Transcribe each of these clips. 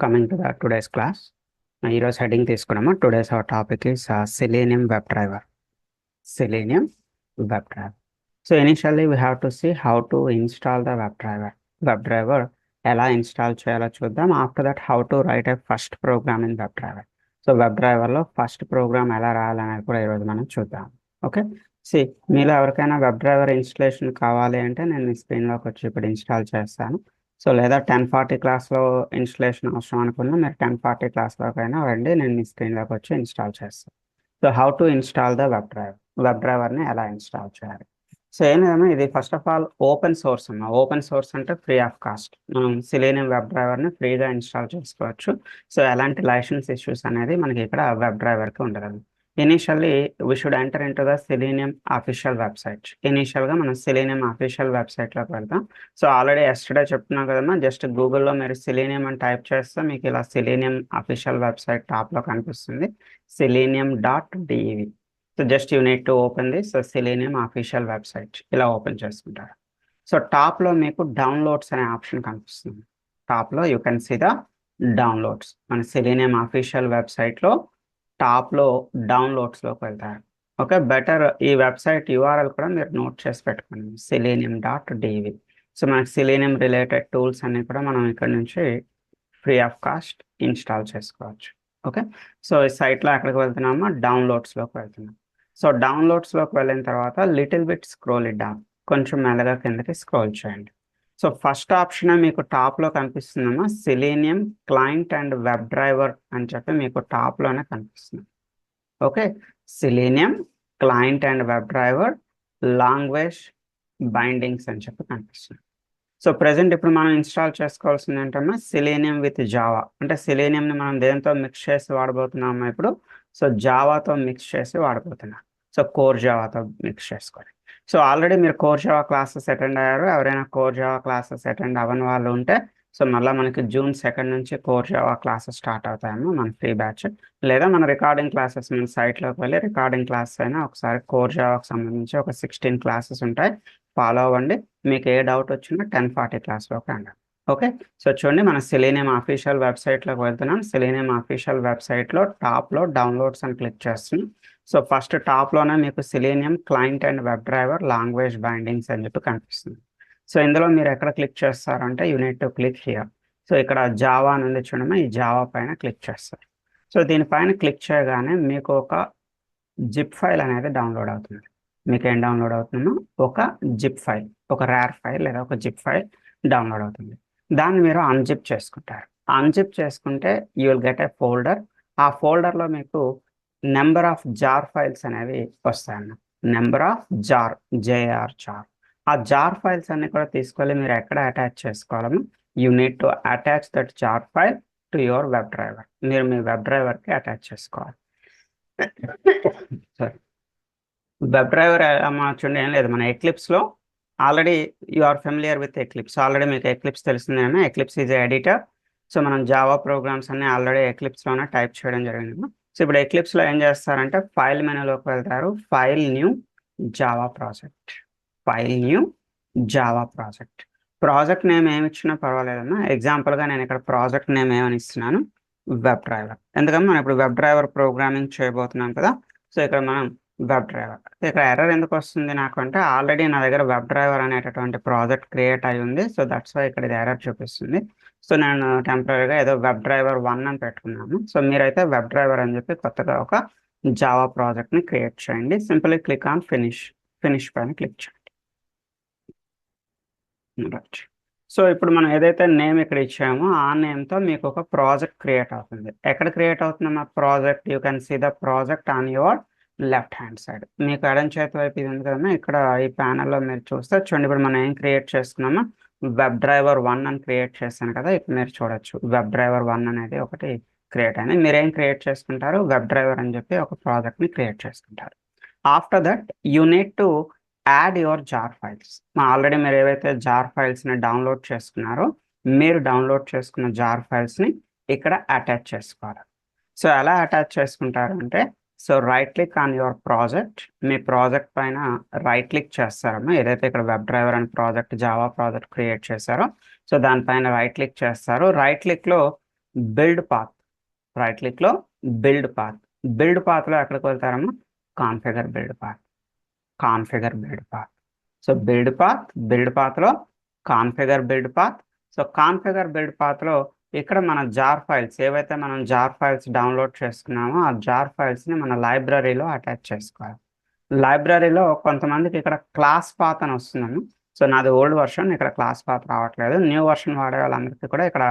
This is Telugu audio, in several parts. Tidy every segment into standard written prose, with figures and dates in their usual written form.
coming to the today's class. ఈరోజు హెడ్డింగ్ తీసుకున్నాము. Today's our topic is selenium web driver. Selenium web driver. So initially we have to see how to install the web driver. Web driver ఎలా ఇన్స్టాల్ చేయాలో చూద్దాం. After that how to write a first program in web driver. So web డ్రైవర్లో ఫస్ట్ ప్రోగ్రామ్ ఎలా రాయాలనేది కూడా ఈరోజు మనం చూద్దాం. ఓకే, మీలో ఎవరికైనా వెబ్ డ్రైవర్ ఇన్స్టలేషన్ కావాలి అంటే నేను మీ స్క్రీన్లోకి వచ్చి ఇప్పుడు ఇన్స్టాల్ చేస్తాను. సో లేదా 1040 క్లాస్లో ఇన్స్టలేషన్ అవసరం అనుకున్నా మీరు 1040 క్లాస్లోకైనా రండి, నేను మీ స్క్రీన్లోకి వచ్చి ఇన్స్టాల్ చేస్తాను. So how to install the web driver, web డ్రైవర్ని ఎలా ఇన్స్టాల్ చేయాలి. సో ఏమైనా ఇది first of all open source అన్న. ఓపెన్ సోర్స్ అంటే ఫ్రీ ఆఫ్ కాస్ట్. మనం సెలీనియం వెబ్ డ్రైవర్ని ఫ్రీగా ఇన్స్టాల్ చేసుకోవచ్చు. సో ఎలాంటి లైసెన్స్ ఇష్యూస్ అనేది మనకి ఇక్కడ వెబ్ డ్రైవర్కి ఉండదు. Initially we should enter in to the selenium official website. ఇనీషియల్గా మనం సెలీనియం అఫీషియల్ వెబ్సైట్లోకి వెళ్తాం. సో ఆల్రెడీ ఎస్టర్డే చెప్తున్నాం కదమ్మా, జస్ట్ గూగుల్లో మీరు సెలీనియం అని టైప్ చేస్తే మీకు ఇలా సెలీనియం అఫీషియల్ వెబ్సైట్ టాప్లో కనిపిస్తుంది, selenium.dev. So just you need to open this Selenium official website. ఇలా ఓపెన్ చేసుకుంటారు. సో టాప్లో మీకు డౌన్లోడ్స్ అనే ఆప్షన్ కనిపిస్తుంది. టాప్లో you can see the downloads. మన సెలీనియం అఫీషియల్ వెబ్సైట్లో టాప్లో డౌన్లోడ్స్లోకి వెళ్తారు. ఓకే, బెటర్ ఈ వెబ్సైట్ యూఆర్ఎల్ కూడా మీరు నోట్ చేసి పెట్టుకోండి, selenium.dev. సో మనకి సెలీనియం రిలేటెడ్ టూల్స్ అన్ని కూడా మనం ఇక్కడ నుంచి ఫ్రీ ఆఫ్ కాస్ట్ ఇన్స్టాల్ చేసుకోవచ్చు. ఓకే, సో ఈ సైట్లో ఎక్కడికి వెళ్తున్నామో డౌన్లోడ్స్లోకి వెళ్తున్నాం. సో డౌన్లోడ్స్లోకి వెళ్ళిన తర్వాత little bit scroll it down, కొంచెం మెల్లగా కిందకి స్క్రోల్ చేయండి. సో ఫస్ట్ ఆప్షన్ మీకు టాప్లో కనిపిస్తుందమ్మా, Selenium client and web driver అని చెప్పి మీకు టాప్లోనే కనిపిస్తుంది. Okay, Selenium client and web driver language bindings అని చెప్పి కనిపిస్తుంది. సో ప్రజెంట్ ఇప్పుడు మనం ఇన్స్టాల్ చేసుకోవాల్సింది ఏంటమ్మా, సెలీనియం విత్ జావా. అంటే సెలీనియంని మనం దేంతో మిక్స్ చేసి వాడబోతున్నామా ఇప్పుడు? సో జావాతో మిక్స్ చేసి వాడబోతున్నాం. సో కోర్ జావాతో మిక్స్ చేసుకోండి. సో ఆల్రెడీ మీరు కోర్ జావా క్లాసెస్ అటెండ్ అయ్యారు. ఎవరైనా కోర్ జావా క్లాసెస్ అటెండ్ అవ్వని వాళ్ళు ఉంటే సో మళ్ళీ మనకి June 2 నుంచి కోర్ జావా క్లాసెస్ స్టార్ట్ అవుతాయేమో మన ఫ్రీ బ్యాచ్. లేదా మన రికార్డింగ్ క్లాసెస్ మన సైట్లోకి వెళ్ళి రికార్డింగ్ క్లాసెస్ అయినా ఒకసారి కోర్ జావాకి సంబంధించి ఒక 16 క్లాసెస్ ఉంటాయి, ఫాలో అవ్వండి. మీకు ఏ డౌట్ వచ్చినా 1040 క్లాస్లోకి రండి. ఓకే, సో చూడండి మన సెలీనియం అఫీషియల్ వెబ్సైట్లోకి వెళ్తున్నాం. సెలీనియం అఫీషియల్ వెబ్సైట్లో టాప్లో డౌన్లోడ్స్ అని క్లిక్ చేస్తున్నాం. సో ఫస్ట్ టాప్లోనే మీకు selenium client and web driver language bindings అని చెప్పి కనిపిస్తుంది. సో ఇందులో మీరు ఎక్కడ క్లిక్ చేస్తారంటే you need to click here. So ఇక్కడ జావా అని ఉంది చూడమ్మా, ఈ జావా పైన క్లిక్ చేస్తారు. సో దీనిపైన క్లిక్ చేయగానే మీకు ఒక జిప్ ఫైల్ అనేది డౌన్లోడ్ అవుతుంది. మీకు ఏం డౌన్లోడ్ అవుతుందో ఒక జిప్ ఫైల్, ఒక ర్యార్ ఫైల్ లేదా ఒక జిప్ ఫైల్ డౌన్లోడ్ అవుతుంది. దాన్ని మీరు అన్జిప్ చేసుకుంటారు. అన్జిప్ చేసుకుంటే you will get a folder. ఆ ఫోల్డర్లో మీకు నెంబర్ ఆఫ్ జార్ ఫైల్స్ అనేవి వస్తాయన్న. Number of jar, JR jar. ఆ జార్ ఫైల్స్ అన్ని కూడా తీసుకొని మీరు ఎక్కడ అటాచ్ చేసుకోవాలన్నా you need to attach that jar file to your web driver. మీరు మీ వెబ్ డ్రైవర్కి అటాచ్ చేసుకోవాలి. సారీ, వెబ్ డ్రైవర్ చూడండి ఏం లేదు, మన ఎక్లిప్స్లో already you are familiar with Eclipse. Already మీకు ఎక్లిప్స్ తెలిసిందేనా, ఎక్లిప్స్ ఈజ్ ఎడిటర్. సో మనం జావా ప్రోగ్రామ్స్ అన్ని ఆల్రెడీ ఎక్లిప్స్లోనే టైప్ చేయడం జరిగింది. సో ఇప్పుడు ఎక్లిప్స్లో ఏం చేస్తారంటే ఫైల్ మెనూలోకి వెళ్తారు, file new Java project, file new Java project. Project name ఏమి ఇచ్చినా పర్వాలేదన్నా. ఎగ్జాంపుల్గా నేను ఇక్కడ ప్రాజెక్ట్ నేమ్ ఏమని ఇస్తున్నాను, వెబ్ డ్రైవర్. ఎందుకంటే మనం ఇప్పుడు వెబ్ డ్రైవర్ ప్రోగ్రామింగ్ చేయబోతున్నాం కదా. సో ఇక్కడ మనం వెబ్ డ్రైవర్, ఇక్కడ ఎర్రర్ ఎందుకు వస్తుంది నాకు అంటే ఆల్రెడీ నా దగ్గర వెబ్ డ్రైవర్ అనేటటువంటి ప్రాజెక్ట్ క్రియేట్ అయి ఉంది. సో దట్స్ వై ఇక్కడ ఇది ఎర్రర్ చూపిస్తుంది. సో నేను టెంపరీగా ఏదో వెబ్ డ్రైవర్ 1 అని పెట్టుకున్నాను. సో మీరైతే వెబ్ డ్రైవర్ అని చెప్పి కొత్తగా ఒక జావా ప్రాజెక్ట్ని క్రియేట్ చేయండి. Simply click on finish. Finish పైన క్లిక్ చేయండి. రైట్, సో ఇప్పుడు మనం ఏదైతే నేమ్ ఇక్కడ ఇచ్చామో ఆ నేమ్తో మీకు ఒక ప్రాజెక్ట్ క్రియేట్ అవుతుంది. ఎక్కడ క్రియేట్ అవుతుంది మా project? You can see the project on your left hand side. మీకు ఎడం చేతి వైపు ఇది ఉంది కదమ్మా, ఇక్కడ ఈ ప్యానల్లో మీరు చూస్తే చూడండి. ఇప్పుడు మనం ఏం క్రియేట్ చేసుకున్నామో వెబ్ డ్రైవర్ 1 అని క్రియేట్ చేశాను కదా. ఇప్పుడు మీరు చూడొచ్చు వెబ్ డ్రైవర్ 1 అనేది ఒకటి క్రియేట్ అయింది. మీరేం క్రియేట్ చేసుకుంటారు, వెబ్ డ్రైవర్ అని చెప్పి ఒక ప్రాజెక్ట్ని క్రియేట్ చేసుకుంటారు. After that you need to add your jar files. Already మీరు ఏవైతే జార్ ఫైల్స్ని డౌన్లోడ్ చేసుకున్నారో మీరు డౌన్లోడ్ చేసుకున్న జార్ ఫైల్స్ని ఇక్కడ అటాచ్ చేసుకోవాలి. సో ఎలా అటాచ్ చేసుకుంటారు అంటే so right click on your project. మీ ప్రాజెక్ట్ పైన రైట్ క్లిక్ చేస్తారమ్మా. ఏదైతే ఇక్కడ web driver and project Java project create చేశారో సో దానిపైన రైట్ క్లిక్ చేస్తారు. రైట్ క్లిక్లో బిల్డ్ పాత్, రైట్ క్లిక్ లో బిల్డ్ పాత్, బిల్డ్ పాత్ లో ఎక్కడికి వెళ్తారమ్మా, configure build path, configure build path. So build path లో configure build path. So configure build path లో ఇక్కడ మన జార్ ఫైల్స్ ఏవైతే మనం జార్ ఫైల్స్ డౌన్లోడ్ చేసుకున్నామో ఆ జార్ ఫైల్స్ ని మన లైబ్రరీలో అటాచ్ చేసుకోవాలి. లైబ్రరీలో కొంతమందికి ఇక్కడ క్లాస్ పాత్ అని వస్తుందమ్మా. సో నాది ఓల్డ్ వర్షన్, ఇక్కడ క్లాస్ పాత్ రావట్లేదు. న్యూ వర్షన్ వాడే వాళ్ళందరికీ కూడా ఇక్కడ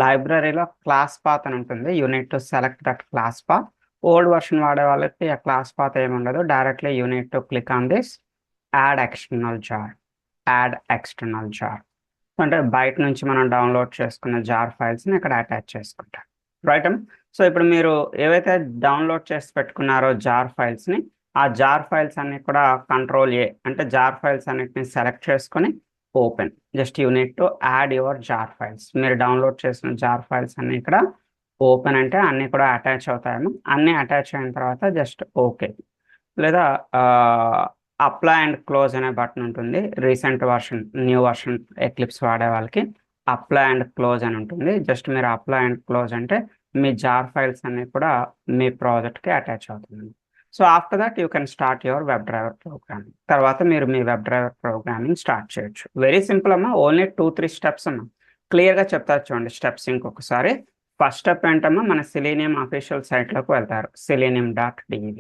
లైబ్రరీలో క్లాస్ పాత్ అని ఉంటుంది. You need to select that class path. Old version వాడే వాళ్ళకి ఆ క్లాస్ పాత్ ఏమి ఉండదు. Directly you need to click on this add external jar, add external jar. అంటే బయట నుంచి మనం డౌన్లోడ్ చేసుకున్న జార్ ఫైల్స్ని ఇక్కడ అటాచ్ చేసుకుంటాం, రైట్. సో ఇప్పుడు మీరు ఏవైతే డౌన్లోడ్ చేసి పెట్టుకున్నారో జార్ ఫైల్స్ని, ఆ జార్ ఫైల్స్ అన్ని కూడా కంట్రోల్-A అంటే జార్ ఫైల్స్ అన్నిటిని సెలెక్ట్ చేసుకొని open. Just you need to add your jar files. మీరు డౌన్లోడ్ చేసిన జార్ ఫైల్స్ అన్ని ఇక్కడ ఓపెన్ అంటే అన్ని కూడా అటాచ్ అవుతాయేమో. అన్ని అటాచ్ అయిన తర్వాత జస్ట్ ఓకే, లేదా అప్లై అండ్ క్లోజ్ అనే బటన్ ఉంటుంది. Recent version, new version eclipse వాడే వాళ్ళకి అప్లై అండ్ క్లోజ్ అని ఉంటుంది. జస్ట్ మీరు అప్లై అండ్ క్లోజ్ అంటే మీ జార్ ఫైల్స్ అన్ని కూడా మీ ప్రాజెక్ట్కి అటాచ్ అవుతుంది. So after that you can start your web driver programming. తర్వాత మీరు మీ వెబ్ డ్రైవర్ ప్రోగ్రామింగ్ స్టార్ట్ చేయొచ్చు. వెరీ సింపుల్ అమ్మా, ఓన్లీ 2-3 స్టెప్స్ అమ్మా. క్లియర్గా చెప్తా చూడండి స్టెప్స్ ఇంకొకసారి. ఫస్ట్ స్టెప్ ఏంటమ్మా, మన సెలీనియం అఫీషియల్ సైట్లోకి వెళ్తారు, selenium.dev.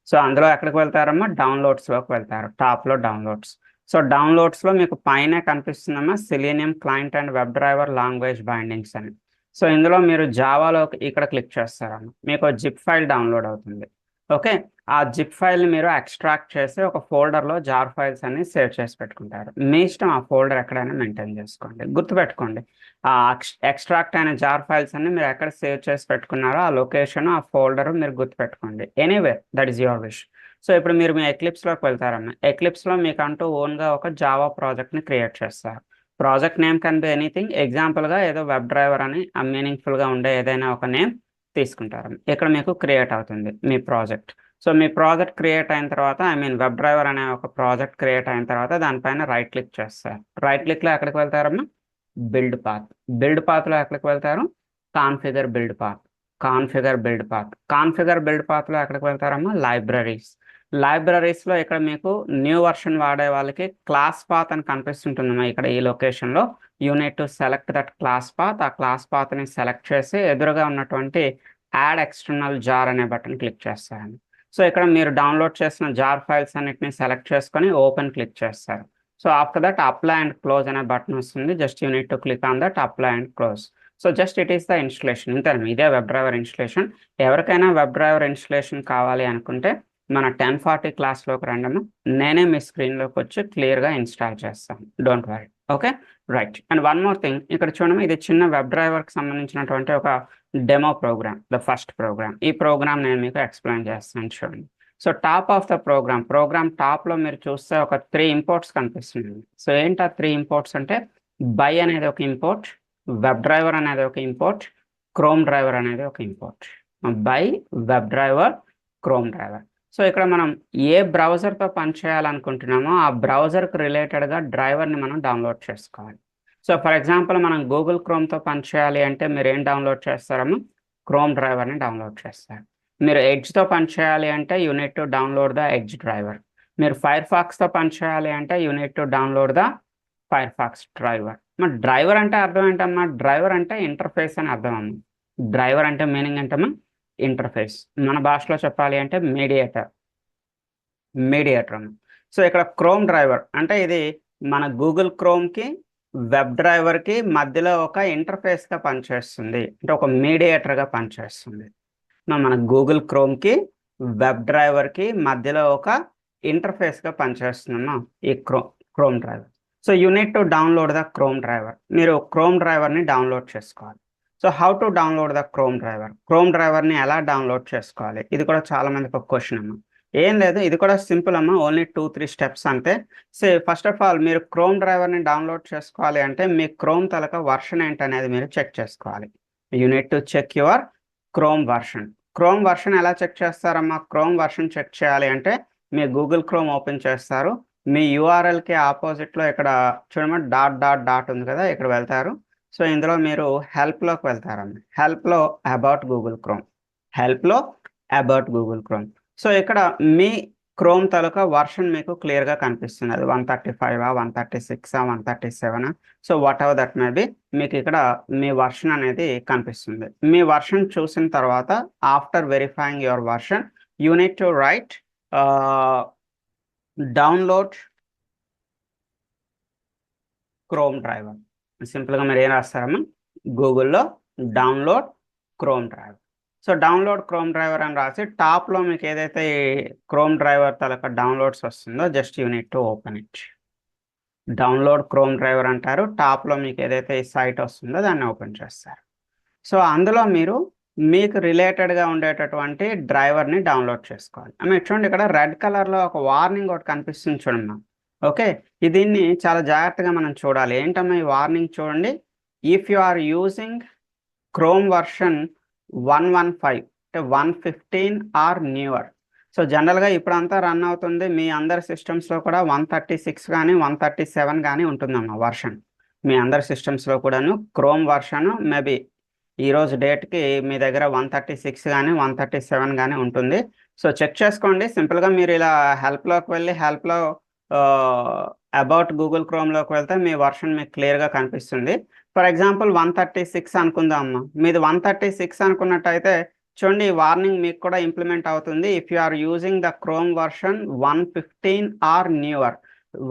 సో అందులో ఎక్కడికి వెళ్తారమ్మా, డౌన్లోడ్స్లోకి వెళ్తారు, టాప్లో డౌన్లోడ్స్. సో డౌన్లోడ్స్లో మీకు పైన కనిపిస్తుందమ్మా Selenium client and web driver language bindings అని. సో ఇందులో మీరు జావాలో ఇక్కడ క్లిక్ చేస్తారమ్మా, మీకు జిప్ ఫైల్ డౌన్లోడ్ అవుతుంది. ఓకే, ఆ జిప్ ఫైల్ని మీరు ఎక్స్ట్రాక్ట్ చేసి ఒక ఫోల్డర్లో జార్ ఫైల్స్ అన్ని సేవ్ చేసి పెట్టుకుంటారు. మీ ఇష్టం, ఆ ఫోల్డర్ ఎక్కడైనా మెయింటైన్ చేసుకోండి. గుర్తుపెట్టుకోండి, ఆ ఎక్స్ట్రాక్ట్ అయిన జార్ ఫైల్స్ అన్ని మీరు ఎక్కడ సేవ్ చేసి పెట్టుకున్నారో ఆ లొకేషన్, ఆ ఫోల్డర్ మీరు గుర్తుపెట్టుకోండి. Anyway that is your wish. So ఇప్పుడు మీరు మీ ఎక్లిప్స్లోకి వెళ్తారమ్మా. ఎక్లిప్స్లో మీకు అంటూ ఓన్గా ఒక జావా ప్రాజెక్ట్ని క్రియేట్ చేస్తారు. Project name can be anything. ఎగ్జాంపుల్గా ఏదో వెబ్ డ్రైవర్ అని మీనింగ్ఫుల్గా ఉండే ఏదైనా ఒక నేమ్ తీసుకుంటారు. ఇక్కడ మీకు క్రియేట్ అవుతుంది మీ ప్రాజెక్ట్. సో మీ ప్రాజెక్ట్ క్రియేట్ అయిన తర్వాత, వెబ్ డ్రైవర్ అనే ఒక ప్రాజెక్ట్ క్రియేట్ అయిన తర్వాత దానిపైన రైట్ క్లిక్ చేస్తారు. రైట్ క్లిక్లో ఎక్కడికి వెళ్తారమ్మా, బిల్డ్ పాత్. బిల్డ్ పాత్లో ఎక్కడికి వెళ్తారు, configure build path, configure build path. Configure build పాత్లో ఎక్కడికి వెళ్తారమ్మా, లైబ్రరీస్. లైబ్రరీస్లో ఇక్కడ మీకు న్యూ వర్షన్ వాడే వాళ్ళకి క్లాస్ పాత్ అని కనిపిస్తుంటుందమ్మా. ఇక్కడ ఈ లొకేషన్లో unit to select that class path. ఆ క్లాస్ పాత్ని సెలెక్ట్ చేసి ఎదురుగా ఉన్నటువంటి యాడ్ ఎక్స్టర్నల్ జార్ అనే బటన్ క్లిక్ చేస్తారండి. సో ఇక్కడ మీరు డౌన్లోడ్ చేసిన జార్ ఫైల్స్ అన్నిటిని సెలెక్ట్ చేసుకొని ఓపెన్ క్లిక్ చేస్తారు. So after that apply and close అనే బటన్ వస్తుంది. Just you need to click on that apply and close. So just it is the installation. ఇంతేనా, ఇదే వెబ్ డ్రైవర్ ఇన్స్టలేషన్. ఎవరికైనా వెబ్ డ్రైవర్ ఇన్స్టలేషన్ కావాలి అనుకుంటే మన 1040 క్లాస్లోకి రండమ్మా. నేనే మీ స్క్రీన్లోకి వచ్చి క్లియర్గా ఇన్స్టాల్ చేస్తాను, don't worry. Okay, right. And one more thing, ఇక్కడ చూడమ్మా, ఇది చిన్న వెబ్ డ్రైవర్కి సంబంధించినటువంటి ఒక demo program, the first program. ఈ ప్రోగ్రామ్ నేను మీకు ఎక్స్ప్లెయిన్ చేస్తాను చూడండి. So top of the program టాప్లో మీరు చూస్తే ఒక 3 ఇంపోర్ట్స్ కనిపిస్తుంది. సో ఏంటి ఆ 3 ఇంపోర్ట్స్ అంటే, బై అనేది ఒక ఇంపోర్ట్, వెబ్ డ్రైవర్ అనేది ఒక ఇంపోర్ట్, క్రోమ్ డ్రైవర్ అనేది ఒక import. By, web driver, chrome driver. So ఇక్కడ మనం ఏ బ్రౌజర్తో పనిచేయాలనుకుంటున్నామో ఆ బ్రౌజర్కి రిలేటెడ్గా డ్రైవర్ని మనం డౌన్లోడ్ చేసుకోవాలి. సో ఫర్ ఎగ్జాంపుల్ మనం గూగుల్ క్రోమ్తో పనిచేయాలి అంటే మీరు ఏం డౌన్లోడ్ చేస్తారమ్మా, క్రోమ్ డ్రైవర్ని డౌన్లోడ్ చేస్తారు. మీరు ఎడ్జ్తో పనిచేయాలి అంటే you need to download the edge driver. మీరు ఫైర్ ఫాక్స్తో పనిచేయాలి అంటే you need to download the Firefox driver. మరి డ్రైవర్ అంటే అర్థం ఏంటమ్మా, డ్రైవర్ అంటే ఇంటర్ఫేస్ అని అర్థం అమ్మా. డ్రైవర్ అంటే మీనింగ్ ఏంటమ్మా, ఇంటర్ఫేస్. మన భాషలో చెప్పాలి అంటే మీడియేటర్ అన్న. సో ఇక్కడ క్రోమ్ డ్రైవర్ అంటే ఇది మన గూగుల్ క్రోమ్కి వెబ్ డ్రైవర్కి మధ్యలో ఒక ఇంటర్ఫేస్గా పనిచేస్తుంది, అంటే ఒక మీడియేటర్గా పనిచేస్తుంది. మన గూగుల్ క్రోమ్కి వెబ్ డ్రైవర్కి మధ్యలో ఒక ఇంటర్ఫేస్గా పనిచేస్తుందమ్మా ఈ chrome driver. So unit to download the chrome driver. మీరు క్రోమ్ డ్రైవర్ని డౌన్లోడ్ చేసుకోవాలి. So how to download the chrome driver, chrome డ్రైవర్ని ఎలా డౌన్లోడ్ చేసుకోవాలి, ఇది కూడా చాలా మందికి ఒక క్వశ్చన్ అమ్మా. ఏం లేదు, ఇది కూడా సింపుల్ అమ్మా, ఓన్లీ 2-3 స్టెప్స్ అంతే. సో ఫస్ట్ ఆఫ్ ఆల్ మీరు క్రోమ్ డ్రైవర్ని డౌన్లోడ్ చేసుకోవాలి అంటే మీ క్రోమ్ తలక వర్షన్ ఏంటనేది మీరు చెక్ చేసుకోవాలి. You need to check your Chrome version. Chrome version ఎలా చెక్ చేస్తారమ్మా, క్రోమ్ వర్షన్ చెక్ చేయాలి అంటే మీ గూగుల్ క్రోమ్ ఓపెన్ చేస్తారు. మీ యూఆర్ఎల్కి ఆపోజిట్లో ఇక్కడ చూడమ్మా డాట్ ఉంది కదా, ఇక్కడ వెళ్తారు. సో ఇందులో మీరు హెల్ప్లోకి వెళ్తారమ్మ. హెల్ప్లో అబౌట్ గూగుల్ క్రోమ్, హెల్ప్లో అబౌట్ గూగుల్ క్రోమ్. సో ఇక్కడ మీ క్రోమ్ తాలూకా వర్షన్ మీకు క్లియర్గా కనిపిస్తుంది. అది 135 136 137, so what ever that may B, మీకు ఇక్కడ మీ వర్షన్ అనేది కనిపిస్తుంది. మీ వర్షన్ చూసిన తర్వాత after verifying your version you need to right download chrome driver. సింపుల్గా మీరు ఏం రాస్తారమ్మా, గూగుల్లో download chrome driver. So download chrome driver అని రాసి టాప్లో మీకు ఏదైతే క్రోమ్ డ్రైవర్ తాలూకా డౌన్లోడ్స్ వస్తుందో just you need to open it. Download chrome driver అంటారు. టాప్లో మీకు ఏదైతే ఈ సైట్ వస్తుందో దాన్ని ఓపెన్ చేస్తారు. సో అందులో మీరు మీకు రిలేటెడ్గా ఉండేటటువంటి డ్రైవర్ని డౌన్లోడ్ చేసుకోవాలి. చూడండి ఇక్కడ రెడ్ కలర్లో ఒక వార్నింగ్ ఒకటి కనిపిస్తుంది చూడమ్మా. ఓకే, దీన్ని చాలా జాగ్రత్తగా మనం చూడాలి. ఏంటమ్మా ఈ వార్నింగ్ చూడండి. If you are using Chrome version 115 అంటే 115 ఆర్ న్యూవర్. సో జనరల్గా ఇప్పుడంతా రన్ అవుతుంది మీ అందరి సిస్టమ్స్లో కూడా 136 కానీ 137 కానీ ఉంటుందమ్మా వర్షన్. మీ అందరి సిస్టమ్స్లో కూడాను క్రోమ్ వర్షన్ మేబీ ఈరోజు డేట్కి మీ దగ్గర 136 కానీ 137 కానీ ఉంటుంది. సో చెక్ చేసుకోండి. సింపుల్గా మీరు ఇలా హెల్ప్లోకి వెళ్ళి హెల్ప్లో అబౌట్ గూగుల్ క్రోమ్లోకి వెళ్తే మీ వర్షన్ మీకు క్లియర్గా కనిపిస్తుంది. ఫర్ ఎగ్జాంపుల్ 136 అనుకుందాం అమ్మా. మీది 136 అనుకున్నట్టయితే చూడండి ఈ వార్నింగ్ మీకు కూడా ఇంప్లిమెంట్ అవుతుంది. If you are using the Chrome version 115 or newer,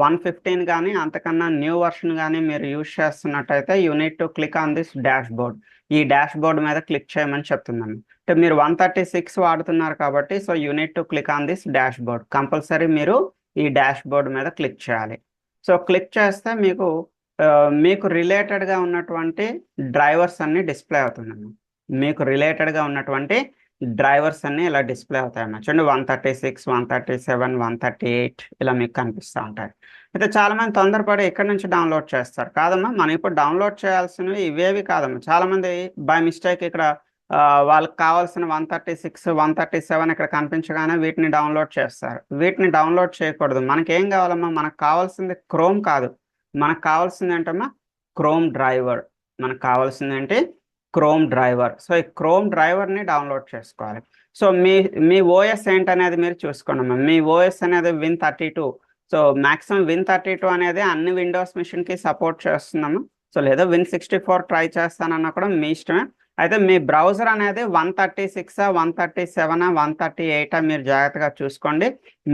115 కానీ అంతకన్నా న్యూ వర్షన్ కానీ మీరు యూజ్ చేస్తున్నట్టయితే you need to click on this dashboard. ఈ డాష్ బోర్డ్ మీద క్లిక్ చేయమని చెప్తున్నాను. అంటే మీరు 136 వాడుతున్నారు కాబట్టి so you need to click on this dashboard. Compulsory మీరు ఈ డాష్ బోర్డ్ మీద క్లిక్ చేయాలి. సో క్లిక్ చేస్తే మీకు రిలేటెడ్గా ఉన్నటువంటి డ్రైవర్స్ అన్ని డిస్ప్లే అవుతుందమ్మా. మీకు రిలేటెడ్గా ఉన్నటువంటి డ్రైవర్స్ అన్ని ఇలా డిస్ప్లే అవుతాయమ్మా. చూడండి 136 137 138 ఇలా మీకు కనిపిస్తూ ఉంటాయి. అయితే చాలామంది తొందరపడి ఎక్కడి నుంచి డౌన్లోడ్ చేస్తారు. కాదమ్మా, మనం ఇప్పుడు డౌన్లోడ్ చేయాల్సినవి ఇవేవి కాదమ్మా. చాలామంది బై మిస్టేక్ ఇక్కడ వాళ్ళకి కావాల్సిన 136 137 ఇక్కడ కనిపించగానే వీటిని డౌన్లోడ్ చేస్తారు. వీటిని డౌన్లోడ్ చేయకూడదు. మనకేం కావాలమ్మా, మనకు కావాల్సింది క్రోమ్ కాదు, మనకు కావాల్సింది ఏంటమ్మా క్రోమ్ డ్రైవర్. మనకు కావాల్సింది ఏంటి క్రోమ్ డ్రైవర్. సో ఈ క్రోమ్ డ్రైవర్ని డౌన్లోడ్ చేసుకోవాలి. సో మీ ఓఎస్ ఏంటనేది మీరు చూసుకోండి అమ్మా. మీ ఓఎస్ అనేది Win32. సో మ్యాక్సిమం Win32 అనేది అన్ని విండోస్ మిషన్కి సపోర్ట్ చేస్తున్నాము. సో లేదా Win64 ట్రై చేస్తానన్నా కూడా మీ ఇష్టమే. అయితే మీ బ్రౌజర్ అనేది 136 137 138 మీరు జాగ్రత్తగా చూసుకోండి.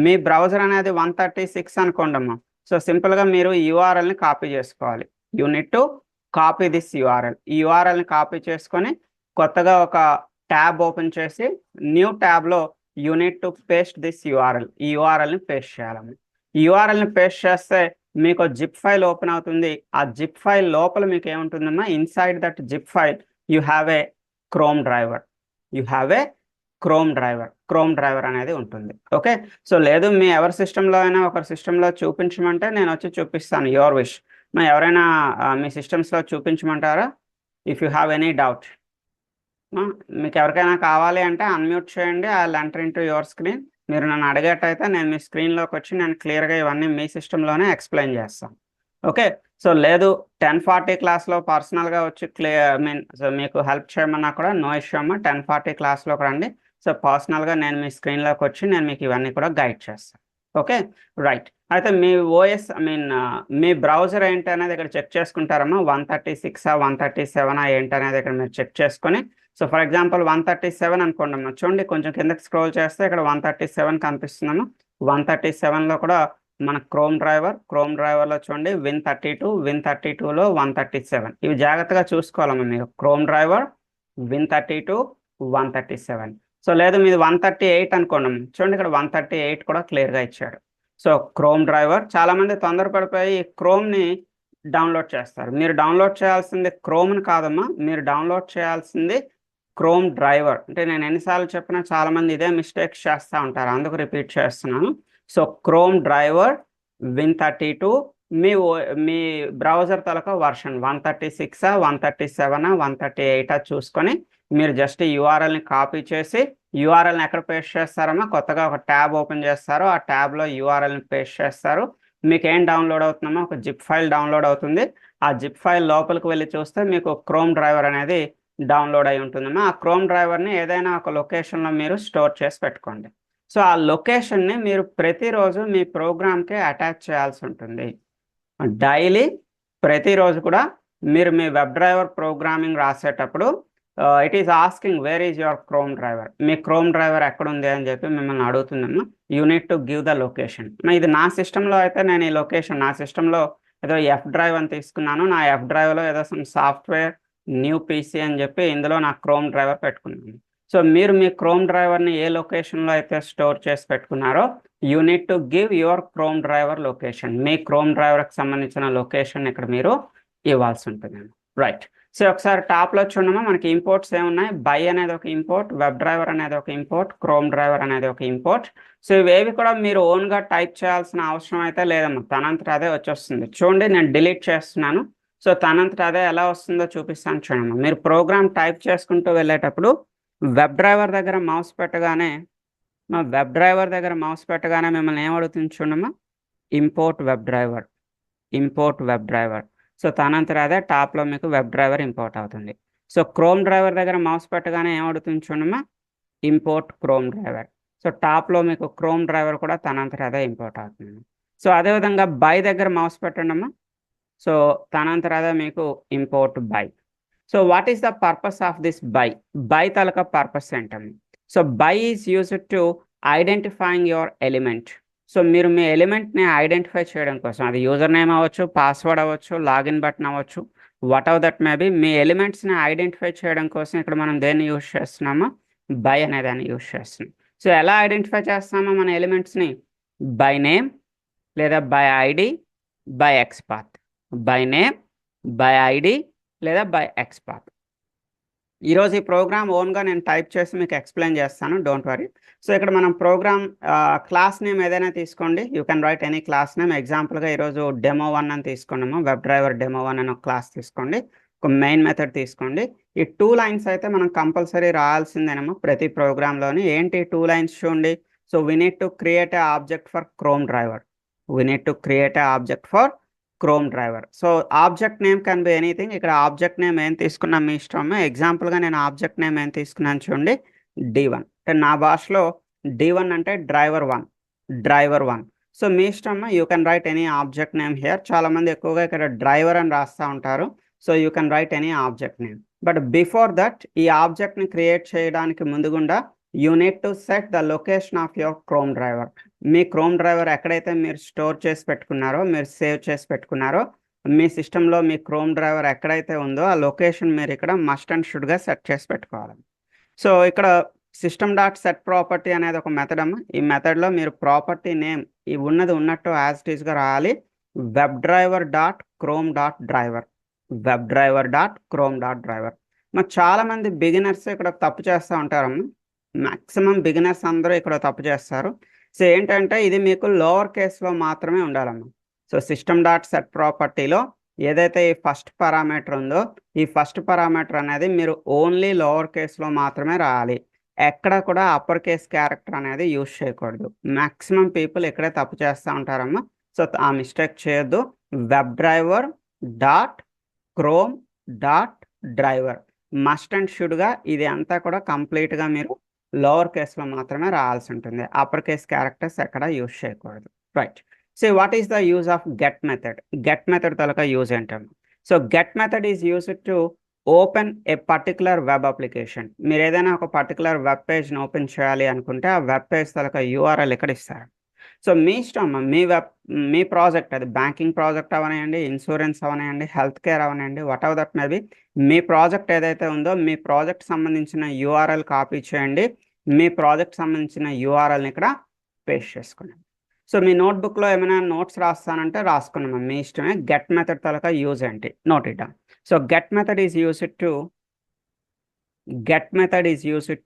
మీ బ్రౌజర్ అనేది 136 అనుకోండి అమ్మా. సో సింపుల్గా మీరు యూఆర్ఎల్ని కాపీ చేసుకోవాలి. You need to copy this URL. ఈ యూఆర్ఎల్ని కాపీ చేసుకొని కొత్తగా ఒక ట్యాబ్ ఓపెన్ చేసి న్యూ ట్యాబ్లో you need to paste this URL. ఈ యూఆర్ఎల్ని పేస్ట్ చేయాలమ్మా. ఈ యూఆర్ఎల్ని పేస్ట్ చేస్తే మీకు జిప్ ఫైల్ ఓపెన్ అవుతుంది. ఆ జిప్ ఫైల్ లోపల మీకు ఏముంటుందమ్మా, inside that zip file you have a Chrome driver. You have a Chrome driver అనేది ఉంటుంది. ఓకే, సో లేదు మీ ఎవరి సిస్టంలో అయినా ఒకరి సిస్టంలో చూపించమంటే నేను వచ్చి చూపిస్తాను. Your wish. ఎవరైనా మీ సిస్టమ్స్లో చూపించమంటారా? If you have any doubt, మీకు ఎవరికైనా కావాలి అంటే అన్మ్యూట్ చేయండి. I will enter into your screen. మీరు నన్ను అడిగేటైతే నేను మీ స్క్రీన్లోకి వచ్చి నేను క్లియర్గా ఇవన్నీ మీ సిస్టంలోనే ఎక్స్ప్లెయిన్ చేస్తాను. ఓకే, సో లేదు 1040 క్లాస్లో పర్సనల్గా వచ్చి సో మీకు హెల్ప్ చేయమన్నా కూడా నో ఇష్యూ అమ్మా. 1040 క్లాస్లోకి రండి. సో పర్సనల్గా నేను మీ స్క్రీన్లోకి వచ్చి నేను మీకు ఇవన్నీ కూడా గైడ్ చేస్తాను. Okay right. అయితే మీ ఓఎస్ మీ బ్రౌజర్ ఏంటి అనేది ఇక్కడ చెక్ చేసుకుంటారమ్మా. 136 137 ఏంటి అనేది ఇక్కడ మీరు చెక్ చేసుకొని, సో ఫర్ ఎగ్జాంపుల్ 137 అనుకోండి అమ్మా. చూడండి కొంచెం కిందకి స్క్రోల్ చేస్తే ఇక్కడ 137 కనిపిస్తుందమ్మా. 137లో కూడా మన క్రోమ్ డ్రైవర్లో చూడండి Win32లో 137. ఇవి జాగ్రత్తగా చూసుకోవాలమ్మా మీరు. Chrome driver Win32 137. సో లేదు మీది 138 అనుకోండి. చూడండి ఇక్కడ 138 కూడా క్లియర్గా ఇచ్చాడు. So chrome driver. చాలామంది తొందరపడిపోయి క్రోమ్ని డౌన్లోడ్ చేస్తారు. మీరు డౌన్లోడ్ చేయాల్సింది క్రోమ్ని కాదమ్మా, మీరు డౌన్లోడ్ చేయాల్సింది క్రోమ్ డ్రైవర్. అంటే నేను ఎన్నిసార్లు చెప్పినా చాలామంది ఇదే మిస్టేక్స్ చేస్తూ ఉంటారు, అందుకు రిపీట్ చేస్తున్నాను. సో క్రోమ్ డ్రైవర్ Win32 మీ బ్రౌజర్ తాలూకా వర్షన్ 136 137 138 చూసుకొని మీరు జస్ట్ యూఆర్ఎల్ని కాపీ చేసి యూఆర్ఎల్ని ఎక్కడ పేస్ట్ చేస్తారమ్మా, కొత్తగా ఒక ట్యాబ్ ఓపెన్ చేస్తారు. ఆ ట్యాబ్లో యూఆర్ఎల్ని పేస్ట్ చేస్తారు. మీకు ఏం డౌన్లోడ్ అవుతుందమ్మా, ఒక జిప్ ఫైల్ డౌన్లోడ్ అవుతుంది. ఆ జిప్ ఫైల్ లోపలికి వెళ్ళి చూస్తే మీకు క్రోమ్ డ్రైవర్ అనేది డౌన్లోడ్ అయి ఉంటుందమ్మా. ఆ క్రోమ్ డ్రైవర్ని ఏదైనా ఒక లొకేషన్లో మీరు స్టోర్ చేసి పెట్టుకోండి. సో ఆ లొకేషన్ని మీరు ప్రతిరోజు మీ ప్రోగ్రామ్కి అటాచ్ చేయాల్సి ఉంటుంది. డైలీ ప్రతిరోజు కూడా మీరు మీ వెబ్ డ్రైవర్ ప్రోగ్రామింగ్ రాసేటప్పుడు it is asking where is your Chrome driver, మీ క్రోమ్ డ్రైవర్ ఎక్కడుంది అని చెప్పి మిమ్మల్ని అడుగుతుందమ్మా. You need to give the location. ఇది నా సిస్టంలో అయితే నేను ఈ లొకేషన్ నా సిస్టంలో ఏదో ఎఫ్ డ్రైవ్ అని తీసుకున్నాను. నా ఎఫ్ డ్రైవ్లో ఏదో సమ్ సాఫ్ట్వేర్ న్యూ పీసీ అని చెప్పి ఇందులో నా క్రోమ్ డ్రైవర్ పెట్టుకున్నాను. సో మీరు మీ క్రోమ్ డ్రైవర్ని ఏ లొకేషన్లో అయితే స్టోర్ చేసి పెట్టుకున్నారో you need to give your Chrome driver location. మీ క్రోమ్ డ్రైవర్కి సంబంధించిన లొకేషన్ ఇక్కడ మీరు ఇవ్వాల్సి ఉంటుంది. రైట్. సో ఒకసారి టాప్లో చూడమా, మనకి ఇంపోర్ట్స్ ఏమున్నాయి. బై అనేది ఒక ఇంపోర్ట్, వెబ్ డ్రైవర్ అనేది ఒక ఇంపోర్ట్, క్రోమ్ డ్రైవర్ అనేది ఒక ఇంపోర్ట్. సో ఇవేవి కూడా మీరు ఓన్గా టైప్ చేయాల్సిన అవసరం అయితే లేదమ్మా, తనంతట అదే వచ్చేస్తుంది. చూడండి నేను డిలీట్ చేస్తున్నాను. సో తనంతట అదే ఎలా వస్తుందో చూపిస్తాను చూడమ్మా. మీరు ప్రోగ్రామ్ టైప్ చేసుకుంటూ వెళ్ళేటప్పుడు వెబ్ డ్రైవర్ దగ్గర మౌస్ పెట్టగానే మిమ్మల్ని ఏమడుగుతుంది చూడమ్మా, import web driver, import web driver. So తనంతట అదే టాప్లో మీకు వెబ్ డ్రైవర్ ఇంపోర్ట్ అవుతుంది. సో క్రోమ్ డ్రైవర్ దగ్గర మౌస్ పెట్టగానే ఏమడుగుతుంది చూడమ్మా, ఇంపోర్ట్ క్రోమ్ డ్రైవర్. సో టాప్లో మీకు క్రోమ్ డ్రైవర్ కూడా తనంతట అదే ఇంపోర్ట్ అవుతుంది. సో అదేవిధంగా బై దగ్గర మౌస్ పెట్టండి అమ్మా. సో తనంతట అదే మీకు import by. So what is the purpose of this by? By తాలూకా పర్పస్ ఏంటమ్మా? So by is used to identifying your element. So మీరు మీ ఎలిమెంట్ని ఐడెంటిఫై చేయడం కోసం, అది యూజర్ నేమ్ అవ్వచ్చు, పాస్వర్డ్ అవ్వచ్చు, లాగిన్ బటన్ అవ్వచ్చు, whatever that may be, మీ ఎలిమెంట్స్ని ఐడెంటిఫై చేయడం కోసం ఇక్కడ మనం దేన్ని యూజ్ చేస్తున్నామో, బై అనే దాన్ని యూజ్ చేస్తున్నాం. సో ఎలా ఐడెంటిఫై చేస్తామో మన ఎలిమెంట్స్ని? బై నేమ్, లేదా by ID, by XPath. By name, by ID, లేదా బై ఎక్స్పాత్. ఈరోజు ఈ ప్రోగ్రామ్ ఓన్గా నేను టైప్ చేసి మీకు ఎక్స్ప్లెయిన్ చేస్తాను, డోంట్ వరీ. సో ఇక్కడ మనం ప్రోగ్రామ్ క్లాస్ నేమ్ ఏదైనా తీసుకోండి, you can write any class name. ఎగ్జాంపుల్గా ఈరోజు డెమో1 అని తీసుకున్నాము, వెబ్ డ్రైవర్ డెమో1 అని ఒక క్లాస్ తీసుకోండి, ఒక మెయిన్ మెథడ్ తీసుకోండి. ఈ 2 లైన్స్ అయితే మనం కంపల్సరీ రాయాల్సిందేనమ్మా ప్రతి ప్రోగ్రాంలోని. ఏంటి 2 లైన్స్ చూడండి. So we need to create a object for chrome driver, we need to create a object for chrome driver. So object name can be anything. ఇక్కడ ఆబ్జెక్ట్ నేమ్ ఏం తీసుకున్నాం మీ ఇష్టం. ఎగ్జాంపుల్గా నేను ఆబ్జెక్ట్ నేమ్ ఏం తీసుకున్నాను చూడండి, D1. అంటే నా భాషలో D1 అంటే డ్రైవర్1. సో మీ ఇష్టం, you can write any object name here. చాలామంది ఎక్కువగా ఇక్కడ డ్రైవర్ అని రాస్తూ ఉంటారు. So you can write any object name. But before that, ఈ ఆబ్జెక్ట్ని క్రియేట్ చేయడానికి ముందుగుండా you need to set the location of your Chrome driver. మీ క్రోమ్ డ్రైవర్ ఎక్కడైతే మీరు స్టోర్ చేసి పెట్టుకున్నారో, మీరు సేవ్ చేసి పెట్టుకున్నారో, మీ సిస్టంలో మీ క్రోమ్ డ్రైవర్ ఎక్కడైతే ఉందో ఆ లొకేషన్ మీరు ఇక్కడ మస్ట్ అండ్ షుడ్గా సెట్ చేసి పెట్టుకోవాలి. సో ఇక్కడ సిస్టమ్ డాట్ సెట్ ప్రాపర్టీ అనేది ఒక మెథడ్ అమ్మ. ఈ మెథడ్లో మీరు ప్రాపర్టీ నేమ్ ఉన్నది ఉన్నట్టు యాజ్ ఇట్ ఈస్గా రాయాలి. Web driver dot Chrome dot driver, web driver dot Chrome dot driver. మరి చాలామంది బిగినర్స్ ఇక్కడ తప్పు చేస్తూ ఉంటారమ్మ. మ్యాక్సిమం బిగినర్స్ అందరూ ఇక్కడ తప్పు చేస్తారు. సో ఏంటంటే ఇది మీకు లోవర్ కేస్లో మాత్రమే ఉండాలమ్మా. సో సిస్టమ్ డాట్ సెట్ ప్రాపర్టీలో ఏదైతే ఈ ఫస్ట్ పారామీటర్ ఉందో, ఈ ఫస్ట్ పారామీటర్ అనేది మీరు ఓన్లీ లోవర్ కేస్లో మాత్రమే రాయాలి. ఎక్కడ కూడా అప్పర్ కేస్ క్యారెక్టర్ అనేది యూజ్ చేయకూడదు. మ్యాక్సిమం పీపుల్ ఇక్కడే తప్పు చేస్తూ ఉంటారమ్మా. సో ఆ మిస్టేక్ చేయొద్దు. Web driver dot Chrome dot driver must and షుడ్గా ఇది అంతా కూడా కంప్లీట్గా మీరు లోవర్ కేస్లో మాత్రమే రాయాల్సి ఉంటుంది. అప్పర్ కేస్ క్యారెక్టర్స్ ఎక్కడ యూజ్ చేయకూడదు. Right. So what is the use of get method? Get method తలక యూజ్ ఏంటమ్మా? So get method is used to open A particular web application. మీరు ఏదైనా ఒక పర్టికులర్ వెబ్ పేజ్ని ఓపెన్ చేయాలి అనుకుంటే ఆ వెబ్ పేజ్ తలక URL ఇక్కడ ఇస్తారు. సో మీ ఇష్టం, మీ ప్రాజెక్ట్, అది బ్యాంకింగ్ ప్రాజెక్ట్ అవనండి, ఇన్సూరెన్స్ అవనండి, హెల్త్ కేర్ అవనండి, వాట్ ఎవర్ దట్ మేబీ, మీ ప్రాజెక్ట్ ఏదైతే ఉందో మీ ప్రాజెక్ట్ సంబంధించిన URL కాపీ చేయండి. మీ ప్రాజెక్ట్ సంబంధించిన URLని ఇక్కడ పేస్ట్ చేసుకోండి. సో మీ నోట్బుక్లో ఏమైనా నోట్స్ రాస్తానంటే రాసుకున్నాం, మీ ఇష్టమే. గెట్ మెథడ్ తలక యూజ్ ఏంటి note it down. So get method is used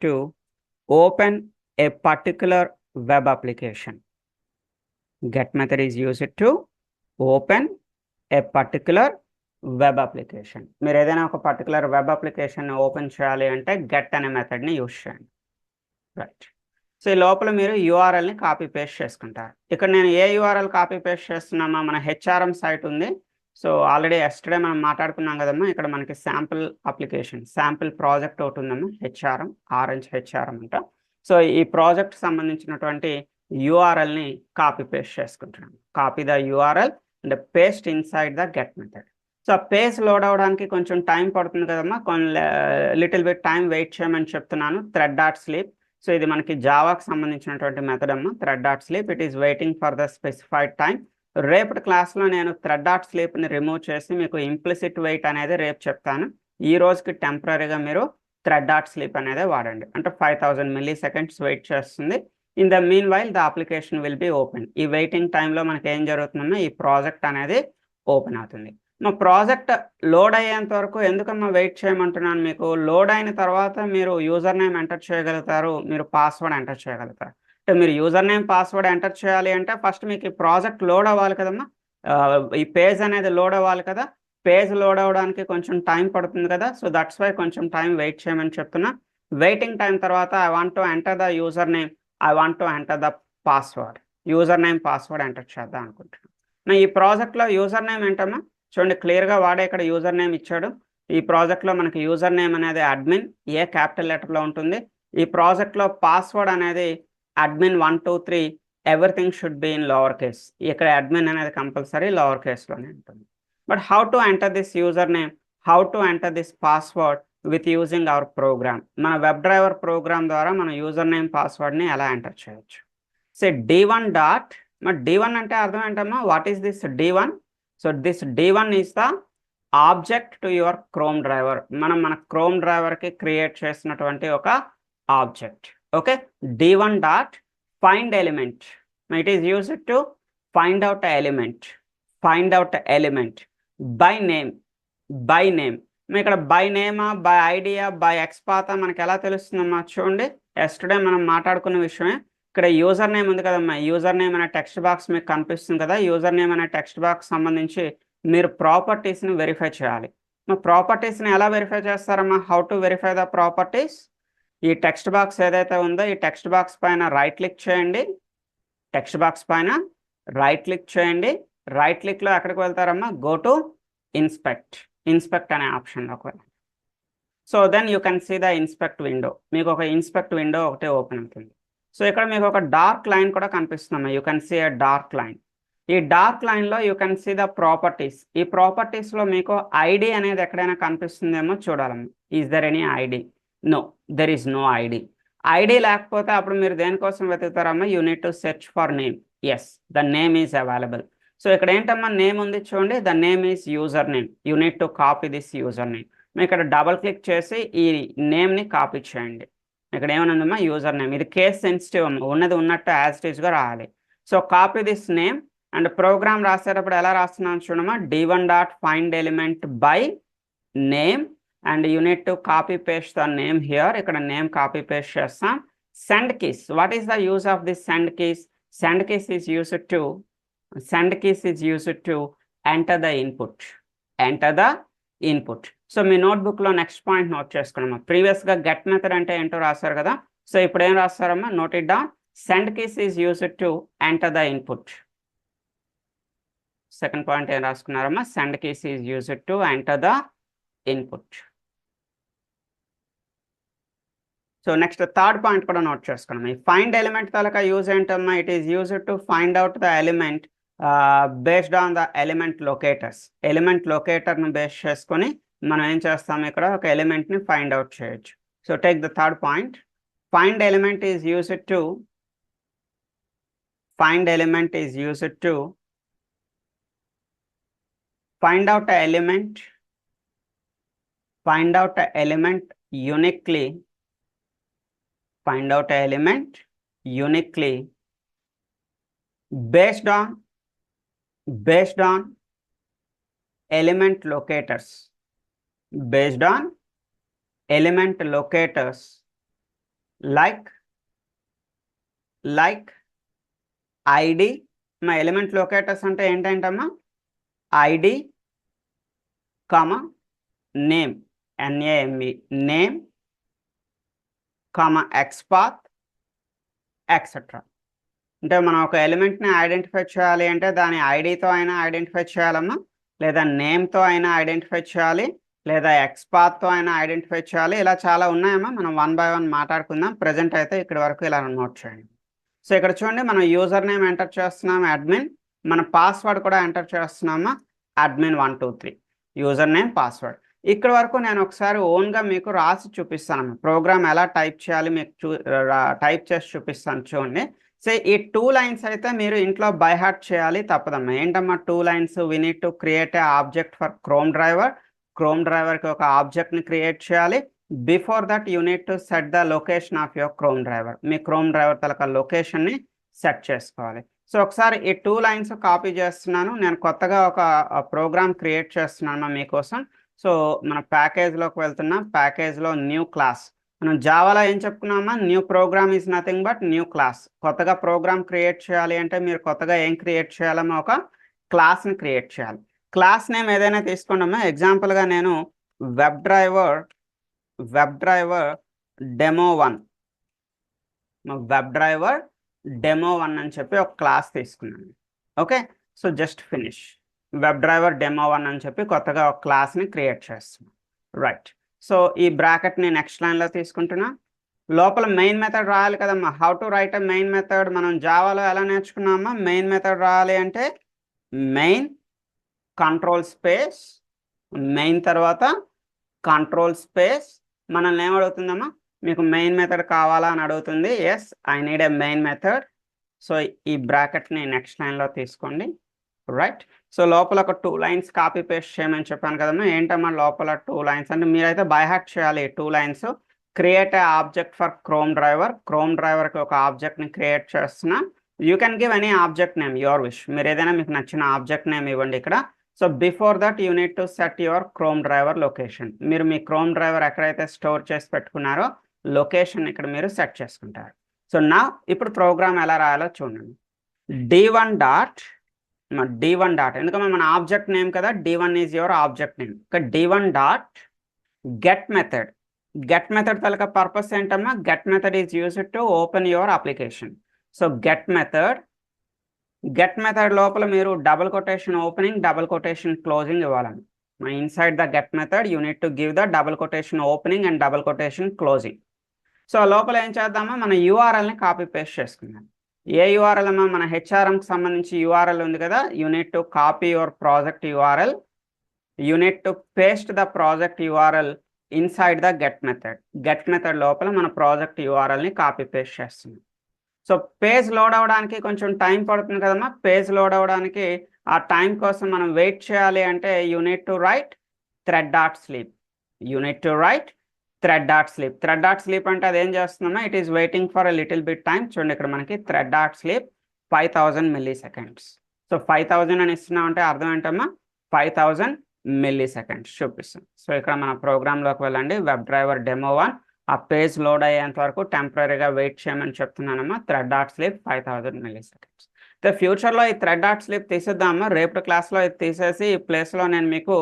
to open A particular web application. Get method is used to open a particular web application. మీరు ఏదైనా ఒక పర్టికులర్ వెబ్ అప్లికేషన్ ఓపెన్ చేయాలి అంటే గెట్ అనే మెథడ్ని యూజ్ చేయండి. రైట్. సో ఈ లోపల మీరు URLని కాపీ పేస్ట్ చేసుకుంటారు. ఇక్కడ నేను ఏ URL కాపీ పేస్ట్ చేస్తున్నామా, మన HRM సైట్ ఉంది. సో ఆల్రెడీ ఎస్టర్డే మనం మాట్లాడుకున్నాం కదమ్మా, ఇక్కడ మనకి శాంపుల్ అప్లికేషన్, శాంపుల్ ప్రాజెక్ట్ ఒకటి ఉందమ్మా, హెచ్ఆర్ఎం, ఆరెంజ్ హెచ్ఆర్ఎం అంట. సో ఈ ప్రాజెక్ట్ సంబంధించినటువంటి యూఆర్ఎల్ని కాపీ పేస్ట్ చేసుకుంటున్నాం. Copy the URL and paste inside the get method. So page load అవడానికి కొంచెం టైం పడుతుంది కదమ్మా, లిటిల్ బిట్ టైం వెయిట్ చేయమని చెప్తున్నాను. థ్రెడ్ డాట్ స్లీప్, సో ఇది మనకి జావాకి సంబంధించినటువంటి మెథడ్ అమ్మా. Thread dot sleep, it is waiting for the specified time. రేపటి క్లాస్లో నేను థ్రెడ్ డాట్ స్లీప్ని రిమూవ్ చేసి మీకు ఇంప్లిసిట్ వెయిట్ అనేది రేపు చెప్తాను. ఈ రోజుకి టెంపరీగా మీరు థ్రెడ్ డాట్ స్లీప్ అనేది వాడండి. అంటే 5000 milliseconds వెయిట్ చేస్తుంది. In the mean while the application will be open. ఈ వెయిటింగ్ టైంలో మనకి ఏం జరుగుతుందమ్మా, ఈ ప్రాజెక్ట్ అనేది ఓపెన్ అవుతుంది. మా ప్రాజెక్ట్ లోడ్ అయ్యేంత వరకు ఎందుకమ్మా వెయిట్ చేయమంటున్నాను మీకు. లోడ్ అయిన తర్వాత మీరు యూజర్ నేమ్ ఎంటర్ చేయగలుగుతారు, మీరు పాస్వర్డ్ ఎంటర్ చేయగలుగుతారు. అంటే మీరు యూజర్ నేమ్ పాస్వర్డ్ ఎంటర్ చేయాలి అంటే ఫస్ట్ మీకు ఈ ప్రాజెక్ట్ లోడ్ అవ్వాలి కదమ్మా, ఈ పేజ్ అనేది లోడ్ అవ్వాలి కదా. పేజ్ లోడ్ అవ్వడానికి కొంచెం టైం పడుతుంది కదా. సో దట్స్ వై కొంచెం టైం వెయిట్ చేయమని చెప్తున్నా. వెయిటింగ్ టైం తర్వాత I want to enter the user name, I want to enter the password. User name password enter చేద్దాం అనుకుంటున్నాను. ఈ ప్రాజెక్ట్లో యూజర్ నేమ్ ఏంటమ్మా, చూడండి క్లియర్గా వాడే ఇక్కడ యూజర్ నేమ్ ఇచ్చాడు. ఈ ప్రాజెక్ట్లో మనకి యూజర్ నేమ్ అనేది అడ్మిన్, ఏ క్యాపిటల్ లెటర్లో ఉంటుంది. ఈ ప్రాజెక్ట్లో పాస్వర్డ్ అనేది admin 1 2 3, everything should be in lower case. ఇక్కడ అడ్మిన్ అనేది కంపల్సరీ లోవర్ కేస్లోనే ఉంటుంది. But how to enter this user name, how to enter this password with using our program. మన వెబ్ డ్రైవర్ ప్రోగ్రామ్ ద్వారా మన యూజర్ నేమ్ పాస్వర్డ్ని ఎలా ఎంటర్ చేయొచ్చు. సే d1 డాట్, మరి d1 అంటే అర్థం ఏంటమ్మా, what is this d1? So this d1 is the object to your Chrome driver. మనం మన క్రోమ్ డ్రైవర్కి క్రియేట్ చేసినటువంటి ఒక object. Okay, d1 dot find element. It is used to find out element, find out element by name. By name ఇక్కడ బై నేమా, బై ఐడియా, బై ఎక్స్పాత మనకి ఎలా తెలుస్తుందమ్మా, చూడండి ఎస్టర్డే మనం మాట్లాడుకున్న విషయమే. ఇక్కడ యూజర్ నేమ్ ఉంది కదమ్మా, యూజర్ నేమ్ అనే టెక్స్ట్ బాక్స్ మీకు కనిపిస్తుంది కదా. యూజర్ నేమ్ అనే టెక్స్ట్ బాక్స్ సంబంధించి మీరు ప్రాపర్టీస్ని వెరిఫై చేయాలి. ప్రాపర్టీస్ని ఎలా వెరిఫై చేస్తారమ్మా, how to verify the properties. ఈ టెక్స్ట్ బాక్స్ ఏదైతే ఉందో ఈ టెక్స్ట్ బాక్స్ పైన రైట్ క్లిక్ చేయండి. టెక్స్ట్ బాక్స్ పైన రైట్ క్లిక్ చేయండి. రైట్ క్లిక్లో ఎక్కడికి వెళ్తారమ్మా, గో టు ఇన్స్పెక్ట్. ఇన్స్పెక్ట్ అనే ఆప్షన్లోకి వెళ్ళండి. So then you can see the inspect window. మీకు ఒక ఇన్స్పెక్ట్ విండో ఒకటే ఓపెన్ అవుతుంది. సో ఇక్కడ మీకు ఒక డార్క్ లైన్ కూడా కనిపిస్తుందమ్మా, you can see a dark line. ఈ డార్క్ లైన్లో you can see the properties. ఈ ప్రాపర్టీస్లో మీకు ఐడి అనేది ఎక్కడైనా కనిపిస్తుందేమో చూడాలమ్మా. Is there any ID? No, there is no ID. ID లేకపోతే అప్పుడు మీరు దేనికోసం వెతుకుతారమ్మా, you need to search for name. Yes, the name is available. So ఇక్కడ ఏంటమ్మా, నేమ్ ఉంది చూడండి, the name is user name. You need to copy this user name. మీరు ఇక్కడ డబల్ క్లిక్ చేసి ఈ నేమ్ని కాపీ చేయండి. ఇక్కడ ఏమనుందమ్మా, యూజర్ నేమ్. ఇది కేస్ సెన్సిటివ్ అమ్మా, ఉన్నది ఉన్నట్టు యాజ్ ఇట్ ఈస్గా రాయాలి. So copy this name and program రాసేటప్పుడు ఎలా రాస్తున్నాను చూడమ్మా, d1 dot find element by name and you need to copy paste the name here. ఇక్కడ నేమ్ కాపీ పేస్ట్ చేస్తాం. Send keys, what is the use of this send keys? Send keys is used to, send keys is used to enter the input. Enter the input. So మీ నోట్బుక్లో నెక్స్ట్ పాయింట్ నోట్ చేసుకోండి. ప్రీవియస్గా గెట్ మెథడ్ అంటే ఏంటో రాశారు కదా. సో ఇప్పుడు ఏం రాస్తారమ్మా, note it down. Send keys is used to enter the input. Second point ఏం రాసుకున్నారమ్మా, send keys is used to enter the input. So next third point కూడా నోట్ చేసుకున్నాం. ఈ ఫైండ్ ఎలిమెంట్ తాలూకా యూజ్ ఏంటమ్మా, it is used to find out the element based on the element locators. Element లొకేటర్ను బేస్ చేసుకొని మనం ఏం చేస్తాం, ఇక్కడ ఒక ఎలిమెంట్ని ఫైండ్ అవుట్ చేయొచ్చు. So take the third point. Find element is used to, find element is used to find out a element, find out a element uniquely, find out a element uniquely based on element locators, based on element locators like id. మా ఎలిమెంట్ లొకేటర్స్ అంటే ఏంటంటమ్మా, id, comma, name, name, name, comma, xpath, etc. అంటే మనం ఒక ఎలిమెంట్ని ఐడెంటిఫై చేయాలి అంటే దాని ఐడితో అయినా ఐడెంటిఫై చేయాలమ్మా, లేదా నేమ్తో అయినా ఐడెంటిఫై చేయాలి, లేదా ఎక్స్పాత్తో అయినా ఐడెంటిఫై చేయాలి. ఇలా చాలా ఉన్నాయమ్మా, మనం 1 by 1 మాట్లాడుకుందాం. ప్రజెంట్ అయితే ఇక్కడి వరకు ఇలా నోట్ చేయండి. సో ఇక్కడ చూడండి, మనం యూజర్ నేమ్ ఎంటర్ చేస్తున్నాం అడ్మిన్, మన పాస్వర్డ్ కూడా ఎంటర్ చేస్తున్నామా admin 123 యూజర్ నేమ్ పాస్వర్డ్. ఇక్కడ వరకు నేను ఒకసారి ఓన్గా మీకు రాసి చూపిస్తాను, ప్రోగ్రామ్ ఎలా టైప్ చేయాలి మీకు టైప్ చేసి చూపిస్తాను చూడండి. సో ఈ 2 లైన్స్ అయితే మీరు ఇంట్లో బై హార్ట్ చేయాలి తప్పదమ్మా. ఏంటమ్మా 2 lines? We need to create a object for Chrome డ్రైవర్కి ఒక ఆబ్జెక్ట్ని క్రియేట్ చేయాలి. Before that you need to set the location of your Chrome driver. మీ క్రోమ్ డ్రైవర్ తలక లొకేషన్ని సెట్ చేసుకోవాలి. సో ఒకసారి ఈ 2 లైన్స్ కాపీ చేస్తున్నాను. నేను కొత్తగా ఒక ప్రోగ్రామ్ క్రియేట్ చేస్తున్నాను మీకోసం. సో మన ప్యాకేజ్లోకి వెళ్తున్నా, ప్యాకేజ్లో న్యూ క్లాస్. మనం జావాలో ఏం చెప్పుకున్నామా, new program is nothing but new class. కొత్తగా ప్రోగ్రామ్ క్రియేట్ చేయాలి అంటే మీరు కొత్తగా ఏం క్రియేట్ చేయాలమ్మా, ఒక క్లాస్ని క్రియేట్ చేయాలి. క్లాస్ నేమ్ ఏదైనా తీసుకోండమ్మా. ఎగ్జాంపుల్గా నేను వెబ్ డ్రైవర్ డెమో 1 అని చెప్పి ఒక క్లాస్ తీసుకున్నాను. Okay, so just finish. Web driver demo 1 అని చెప్పి కొత్తగా ఒక క్లాస్ని క్రియేట్ చేస్తున్నాను. రైట్, సో ఈ బ్రాకెట్ని నెక్స్ట్ లైన్లో తీసుకుంటున్నా. లోపల మెయిన్ మెథడ్ రాయాలి కదమ్మా. How to write a main method మనం జావాలో ఎలా నేర్చుకున్నామా? మెయిన్ మెథడ్ రాయాలి అంటే మెయిన్ కంట్రోల్ స్పేస్ మెయిన్ తర్వాత కంట్రోల్ స్పేస్. మనల్ని ఏమడుగుతుందమ్మా, మీకు మెయిన్ మెథడ్ కావాలా అని అడుగుతుంది. Yes, I need a main method. So ఈ బ్రాకెట్ని నెక్స్ట్ లైన్లో తీసుకోండి. రైట్, సో లోపల ఒక 2 లైన్స్ కాపీ పేస్ట్ చేయమని చెప్పాను కదమ్మా. ఏంటమ్మా లోపల 2 లైన్స్ అంటే మీరైతే బై హార్ట్ చేయాలి. 2 lines. Create a object for Chrome డ్రైవర్కి ఒక ఆబ్జెక్ట్ని క్రియేట్ చేస్తున్నా. You can give any object name, your wish. మీరు ఏదైనా మీకు నచ్చిన ఆబ్జెక్ట్ నేమ్ ఇవ్వండి ఇక్కడ. So before that you need to set your Chrome driver location. మీరు మీ క్రోమ్ డ్రైవర్ ఎక్కడైతే స్టోర్ చేసి పెట్టుకున్నారో లొకేషన్ ఇక్కడ మీరు సెట్ చేసుకుంటారు. సో నా ఇప్పుడు ప్రోగ్రామ్ ఎలా రాయాలో చూడండి. d1 డాట్ ఎందుకంటే మన ఆబ్జెక్ట్ నేమ్ కదా, d1 is your object name. d1 dot get method తలక పర్పస్ ఏంటమ్మా, get method is used to open your application. So get method లోపల మీరు double quotation opening, double quotation closing ఇవ్వాలని. Inside the get method you need to give the double quotation opening and double quotation closing. So లోపల ఏం చేద్దామా, మన యూఆర్ఎల్ని కాపీ పేస్ట్ చేసుకుందాం. ఏ యూఆర్ఎల్ అమ్మా, మన హెచ్ఆర్ఎంకి సంబంధించి యూఆర్ఎల్ ఉంది కదా. You need to copy your project URL. You need to paste the project URL inside the get method లోపల మన ప్రాజెక్ట్ యూఆర్ఎల్ని కాపీ పేస్ట్ చేస్తున్నాం. సో పేజ్ లోడ్ అవ్వడానికి కొంచెం టైం పడుతుంది కదమ్మా. పేజ్ లోడ్ అవ్వడానికి ఆ టైం కోసం మనం వెయిట్ చేయాలి అంటే you need to write thread dot sleep అంటే అదేం చేస్తుందమ్మా, it is waiting for a little bit time. చూడండి ఇక్కడ మనకి thread dot sleep 5000 milliseconds. So 5000 అని ఇస్తున్నాం అంటే అర్థం ఏంటమ్మా, 5000 milliseconds చూపిస్తుంది. సో ఇక్కడ మన ప్రోగ్రాంలోకి వెళ్ళండి. వెబ్ డ్రైవర్ డెమో 1 ఆ పేజ్ లోడ్ అయ్యేంత వరకు టెంపరీగా వెయిట్ చేయమని చెప్తున్నానమ్మా. Thread dot sleep 5000 milliseconds. అయితే ఫ్యూచర్లో ఈ థ్రెడ్ డాట్ స్లీప్ తీసేద్దామా. రేపటి క్లాస్లో ఇది తీసేసి ఈ ప్లేస్లో నేను మీకు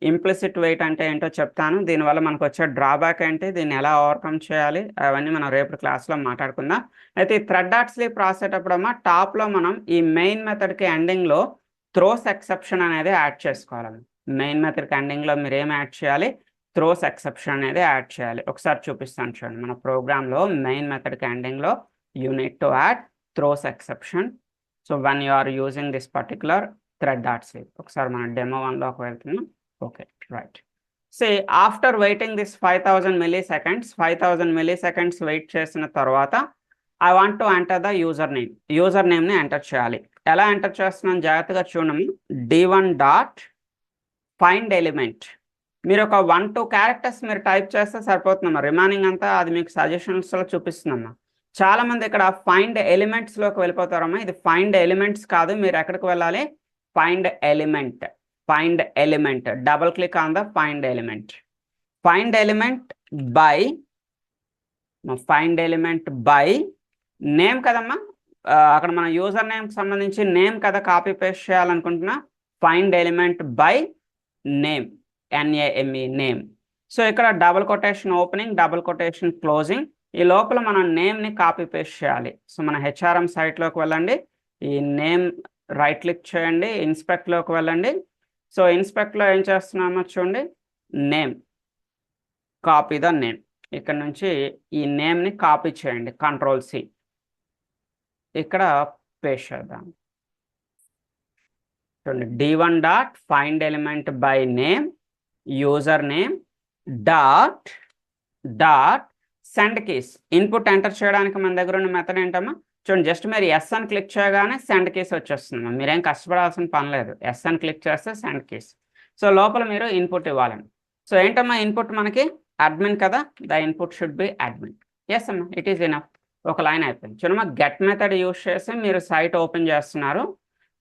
ఇంప్లిసిట్ వెయిట్ అంటే ఏంటో చెప్తాను. దీనివల్ల మనకు వచ్చే డ్రాబ్యాక్ ఏంటి, దీన్ని ఎలా ఓవర్కమ్ చేయాలి, అవన్నీ మనం రేపటి క్లాస్లో మాట్లాడుకుందాం. అయితే ఈ థ్రెడ్ డాట్ స్లీప్ రాసేటప్పుడమ్మా టాప్లో మనం ఈ మెయిన్ మెథడ్కి ఎండింగ్లో థ్రోస్ ఎక్సెప్షన్ అనేది యాడ్ చేసుకోవాలి. మెయిన్ మెథడ్కి ఎండింగ్లో మీరు ఏం యాడ్ చేయాలి, థ్రోస్ ఎక్సెప్షన్ అనేది యాడ్ చేయాలి. ఒకసారి చూపిస్తాను చూడండి. మన ప్రోగ్రాంలో మెయిన్ మెథడ్కి ఎండింగ్లో you need to add throws exception. So when you are using this particular thread dot sleep. ఒకసారి మనం డెమో 1లోకి వెళ్తున్నాం. Okay, right. Say after waiting this 5000 milliseconds wait చేసిన తర్వాత I want to enter the user నేమ్ని ఎంటర్ చేయాలి. ఎలా ఎంటర్ చేస్తున్నాను జాగ్రత్తగా చూడండి. d1 dot find element. మీరు ఒక 1-2 క్యారెక్టర్స్ మీరు టైప్ చేస్తే సరిపోతుందమ్మా. రిమైనింగ్ అంతా అది మీకు సజెషన్స్లో చూపిస్తుందమ్మా. చాలామంది ఇక్కడ ఫైండ్ ఎలిమెంట్స్లోకి వెళ్ళిపోతారమ్మా. ఇది ఫైండ్ ఎలిమెంట్స్ కాదు, మీరు ఎక్కడికి వెళ్ళాలి, find element. Double click on the find element by name కదమ్మా. అక్కడ మన యూజర్ నేమ్కి సంబంధించి నేమ్ కదా కాపీ పేస్ట్ చేయాలనుకుంటున్నా. Find element by name, NAME name. So ఇక్కడ double quotation opening, double quotation closing. ఈ లోపల మనం నేమ్ని కాపీ పేస్ట్ చేయాలి. సో మన హెచ్ఆర్ఎం సైట్లోకి వెళ్ళండి. ఈ నేమ్ రైట్ క్లిక్ చేయండి, ఇన్స్పెక్ట్లోకి వెళ్ళండి. సో ఇన్స్పెక్ట్లో ఏం చేస్తున్నామో చూడండి, నేమ్, కాపీ ద నేమ్. ఇక్కడ నుంచి ఈ నేమ్ని కాపీ చేయండి, Ctrl+C. ఇక్కడ పేస్ట్ చేద్దాం. చూడండి, d1 dot find element by name user name dot send keys. Input enter చేయడానికి మన దగ్గర ఉన్న మెథడ్ ఏంటమ్మా, చూడండి, జస్ట్ మీరు ఎస్ అని క్లిక్ చేయగానే సెండ్ కీస్ వచ్చేస్తుంది. మీరేం కష్టపడాల్సిన పని లేదు. ఎస్ అని క్లిక్ చేస్తే సెండ్ కీస్. సో లోపల మీరు ఇన్పుట్ ఇవ్వాలండి. సో ఏంటమ్మా ఇన్పుట్ మనకి అడ్మిన్ కదా, the input should be admin. Yes అమ్మా, ఇట్ ఈస్ ఇనఫ్. ఒక లైన్ అయిపోయింది. చూడమ్మా, గెట్ మెథడ్ యూజ్ చేసి మీరు సైట్ ఓపెన్ చేస్తున్నారు.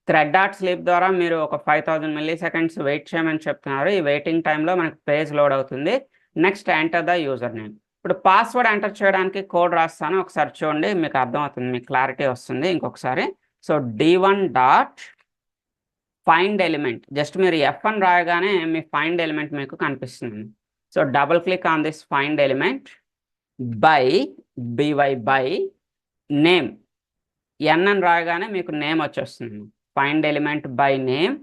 థ్రెడ్ డాట్ స్లీప్ ద్వారా మీరు ఒక 5000 milliseconds వెయిట్ చేయమని చెప్తున్నారు. ఈ వెయిటింగ్ టైంలో మనకి పేజ్ లోడ్ అవుతుంది. Next enter the user name. ఇప్పుడు పాస్వర్డ్ ఎంటర్ చేయడానికి కోడ్ రాస్తాను, ఒకసారి చూడండి, మీకు అర్థమవుతుంది, మీకు క్లారిటీ వస్తుంది. ఇంకొకసారి, so d1 dot find element, just మీరు F1 రాయగానే మీ ఫైండ్ ఎలిమెంట్ మీకు కనిపిస్తుంది. So double click on this find element by by name, N అని రాయగానే మీకు నేమ్ వచ్చేస్తుంది. Find element by name,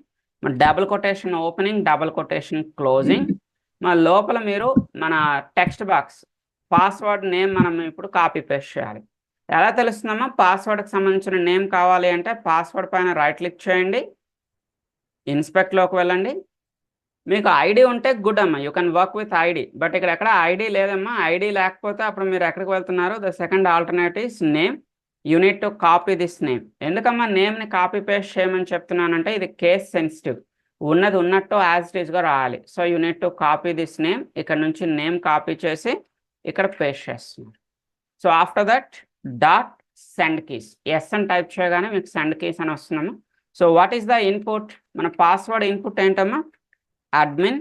double quotation opening, double quotation closing. మన లోపల మీరు మన టెక్స్ట్ బాక్స్ పాస్వర్డ్ నేమ్ మనం ఇప్పుడు కాపీ పేస్ట్ చేయాలి. ఎలా తెలుస్తుందమ్మా, పాస్వర్డ్కి సంబంధించిన నేమ్ కావాలి అంటే పాస్వర్డ్ పైన రైట్ క్లిక్ చేయండి, ఇన్స్పెక్ట్లోకి వెళ్ళండి. మీకు ఐడి ఉంటే గుడ్ అమ్మా, you can work with ID. But ఇక్కడ ఎక్కడ ఐడి లేదమ్మా. ఐడి లేకపోతే అప్పుడు మీరు ఎక్కడికి వెళ్తున్నారు, the second alternative name. You need to copy this name. ఎందుకమ్మా నేమ్ని కాపీ పేస్ట్ చేయమని చెప్తున్నానంటే ఇది కేస్ సెన్సిటివ్, ఉన్నది ఉన్నట్టు యాజ్ ఇట్ ఈస్గా రాయాలి. So you need to copy this name. ఇక్కడ నుంచి నేమ్ కాపీ చేసి ఇక్కడ పేస్ట్ చేస్తున్నారు. So after that dot send keys, S అని టైప్ చేయగానే మీకు సెండ్ కీస్ అని వస్తున్నాము. So what is the input, మన పాస్వర్డ్ ఇన్పుట్ ఏంటమ్మా, అడ్మిన్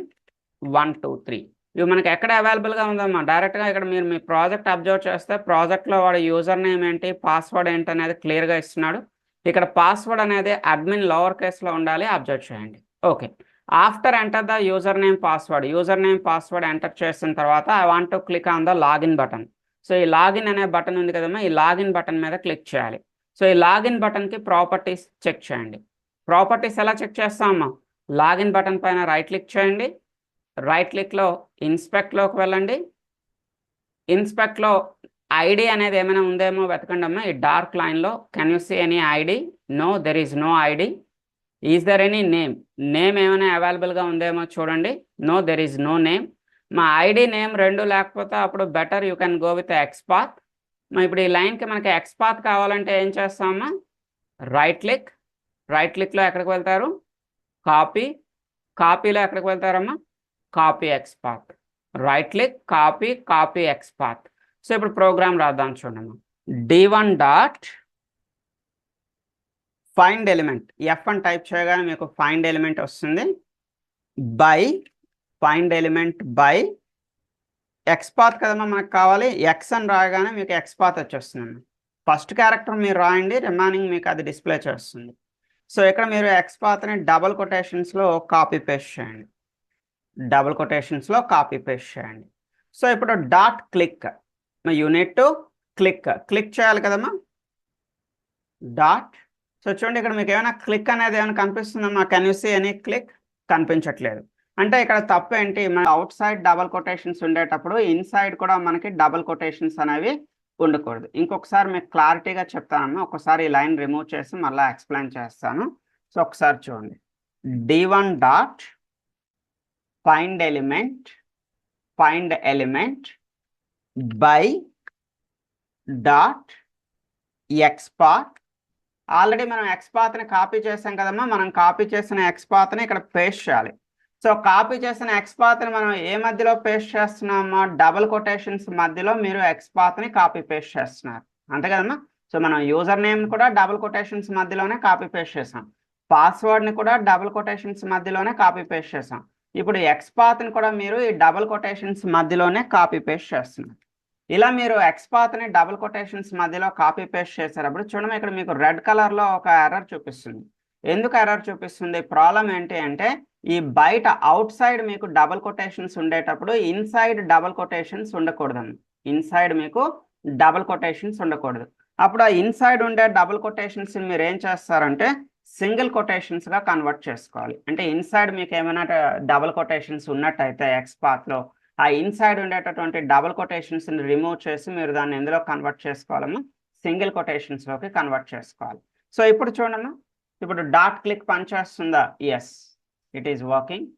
123. ఇవి మనకి ఎక్కడ అవైలబుల్గా ఉందమ్మా, డైరెక్ట్గా ఇక్కడ మీరు మీ ప్రాజెక్ట్ అబ్జర్వ్ చేస్తే ప్రాజెక్ట్లో వాడు యూజర్ నేమ్ ఏంటి, పాస్వర్డ్ ఏంటి అనేది క్లియర్గా ఇస్తున్నాడు. ఇక్కడ పాస్వర్డ్ అనేది అడ్మిన్ లోవర్ కేస్లో ఉండాలి, అబ్జర్వ్ చేయండి. Okay, after enter the user name password enter చేసిన తర్వాత I want to click on the login button. So ఈ లాగిన్ అనే బటన్ ఉంది కదమ్మా, ఈ లాగిన్ బటన్ మీద క్లిక్ చేయాలి. సో ఈ లాగిన్ బటన్కి ప్రాపర్టీస్ చెక్ చేయండి. ప్రాపర్టీస్ ఎలా చెక్ చేస్తామమ్మా, లాగిన్ బటన్ పైన రైట్ క్లిక్ చేయండి, రైట్ క్లిక్లో ఇన్స్పెక్ట్లోకి వెళ్ళండి. ఇన్స్పెక్ట్లో ఐడి అనేది ఏమైనా ఉందేమో వెతకండి అమ్మా. ఈ డార్క్ లైన్లో can you see any ID, no, there is no ID. Is there any name, name ఏమైనా అవైలబుల్గా ఉందేమో చూడండి, no, there is no name. మా ఐడి నేమ్ రెండు లేకపోతే అప్పుడు better you can go with XPath. ఇప్పుడు ఈ లైన్కి మనకి ఎక్స్పాత్ కావాలంటే ఏం చేస్తామమ్మా, రైట్ క్లిక్లో ఎక్కడికి వెళ్తారు, కాపీలో ఎక్కడికి వెళ్తారమ్మా, copy xpath, right click, copy xpath. So ఇప్పుడు ప్రోగ్రామ్ రాద్దాం చూడమ్మా, d1 dot find element, F1 type చేయగానే మీకు ఫైండ్ ఎలిమెంట్ వస్తుంది, ఫైండ్ ఎలిమెంట్ బై ఎక్స్పాత్ కదమ్మా మనకు కావాలి, ఎక్స్ అని రాయగానే మీకు ఎక్స్పాత్ వచ్చేస్తుంది. ఫస్ట్ క్యారెక్టర్ మీరు రాయండి, రిమైనింగ్ మీకు అది డిస్ప్లే చేస్తుంది. సో ఇక్కడ మీరు ఎక్స్పాత్ని డబుల్ కొటేషన్స్లో కాపీ పేస్ట్ చేయండి. సో ఇప్పుడు dot click, you need to click చేయాలి కదమ్మా, డాట్. సో చూడండి, ఇక్కడ మీకు ఏమైనా క్లిక్ అనేది ఏమైనా కనిపిస్తుందమ్మా, can you see any click, కనిపించట్లేదు. అంటే ఇక్కడ తప్పు ఏంటి, మన అవుట్ సైడ్ డబల్ కొటేషన్స్ ఉండేటప్పుడు ఇన్సైడ్ కూడా మనకి డబల్ కొటేషన్స్ అనేవి ఉండకూడదు. ఇంకొకసారి మీకు క్లారిటీగా చెప్తానమ్మా, ఒకసారి ఈ లైన్ రిమూవ్ చేసి మళ్ళీ ఎక్స్ప్లెయిన్ చేస్తాను. సో ఒకసారి చూడండి, d1 dot find element by dot XPath. Already మనం ఎక్స్పాత్ని కాపీ చేసాం కదమ్మా, మనం కాపీ చేసిన ఎక్స్పాత్ని ఇక్కడ పేస్ట్ చేయాలి. సో కాపీ చేసిన ఎక్స్పాత్ని మనం ఏ మధ్యలో పేస్ట్ చేస్తున్నామా, డబుల్ కొటేషన్స్ మధ్యలో మీరు ఎక్స్పాత్ని కాపీ పేస్ట్ చేస్తున్నారు, అంతే కదమ్మా. సో మనం యూజర్ నేమ్ని కూడా డబుల్ కొటేషన్స్ మధ్యలోనే కాపీ పేస్ట్ చేసాం, పాస్వర్డ్ని కూడా డబుల్ కొటేషన్స్ మధ్యలోనే కాపీ పేస్ట్ చేసాం. ఇప్పుడు ఎక్స్పాత్ని కూడా మీరు ఈ డబుల్ కొటేషన్స్ మధ్యలోనే కాపీ పేస్ట్ చేస్తున్నారు. ఇలా మీరు ఎక్స్పాత్ని డబుల్ కొటేషన్స్ మధ్యలో కాపీ పేస్ట్ చేసేటప్పుడు చూడండి, ఇక్కడ మీకు రెడ్ కలర్లో ఒక ఎర్రర్ చూపిస్తుంది. ఎందుకు ఎర్రర్ చూపిస్తుంది, ప్రాబ్లం ఏంటి అంటే ఈ బయట అవుట్ సైడ్ మీకు డబుల్ కొటేషన్స్ ఉండేటప్పుడు ఇన్సైడ్ డబుల్ కొటేషన్స్ ఉండకూడదు. ఇన్సైడ్ మీకు డబుల్ కొటేషన్స్ ఉండకూడదు. అప్పుడు ఆ ఇన్సైడ్ ఉండే డబుల్ కొటేషన్స్ మీరు ఏం చేస్తారంటే సింగిల్ కొటేషన్స్గా కన్వర్ట్ చేసుకోవాలి. అంటే ఇన్సైడ్ మీకు ఏమైనా డబుల్ కొటేషన్స్ ఉన్నట్టయితే ఎక్స్ పాత్లో ఆ ఇన్సైడ్ ఉండేటటువంటి డబుల్ కొటేషన్స్ని రిమూవ్ చేసి మీరు దాన్ని ఎందులో కన్వర్ట్ చేసుకోవాలమ్మా, సింగిల్ కొటేషన్స్లోకి కన్వర్ట్ చేసుకోవాలి. సో ఇప్పుడు చూడమ్మా, ఇప్పుడు డాట్ క్లిక్ పనిచేస్తుందా? Yes, it is working.